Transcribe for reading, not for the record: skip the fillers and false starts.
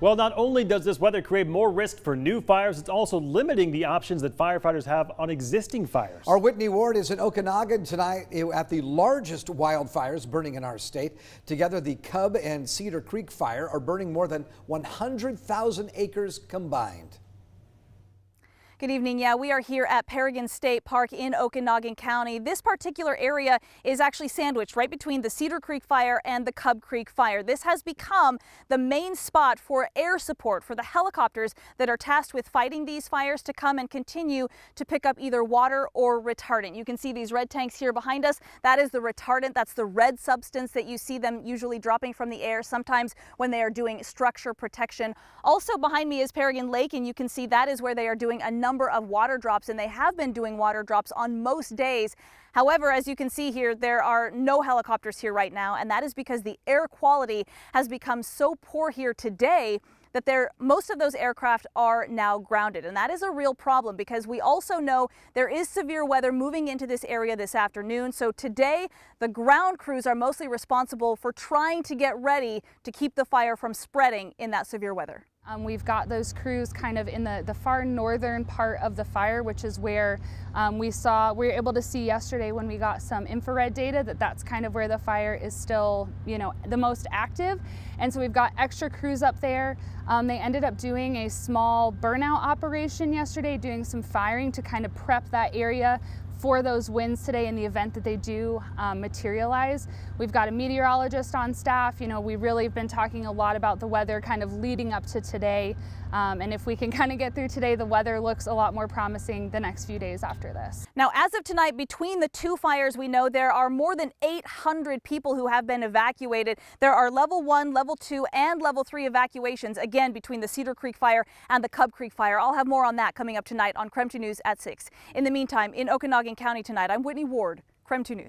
Well, not only does this weather create more risk for new fires, it's also limiting the options that firefighters have on existing fires. Our Whitney Ward is in Okanagan tonight at the largest wildfires burning in our state. Together, the Cub and Cedar Creek fire are burning more than 100,000 acres combined. Good evening. Yeah, we are here at Paragon State Park in Okanagan County. This particular area is actually sandwiched right between the Cedar Creek fire and the Cub Creek fire. This has become the main spot for air support for the helicopters that are tasked with fighting these fires to come and continue to pick up either water or retardant. You can see these red tanks here behind us. That is the retardant. That's the red substance that you see them usually dropping from the air, sometimes when they are doing structure protection. Also behind me is Paragon Lake, and you can see that is where they are doing a number of water drops, and they have been doing water drops on most days. However, as you can see here, there are no helicopters here right now, and that is because the air quality has become so poor here today that most of those aircraft are now grounded. And that is a real problem because we also know there is severe weather moving into this area this afternoon. So today, the ground crews are mostly responsible for trying to get ready to keep the fire from spreading in that severe weather. We've got those crews kind of in the far northern part of the fire, which is where we were able to see yesterday when we got some infrared data that's kind of where the fire is still, the most active. And so we've got extra crews up there. They ended up doing a small burnout operation yesterday, doing some firing to kind of prep that area for those winds today in the event that they do materialize. We've got a meteorologist on staff. We really have been talking a lot about the weather kind of leading up to today. And if we can kind of get through today, the weather looks a lot more promising the next few days after this. Now, as of tonight, between the two fires, we know there are more than 800 people who have been evacuated. There are level 1, level 2, and level 3 evacuations, again, between the Cedar Creek fire and the Cub Creek fire. I'll have more on that coming up tonight on KREM 2 News at 6. In the meantime, in Okanagan County tonight, I'm Whitney Ward, KREM 2 News.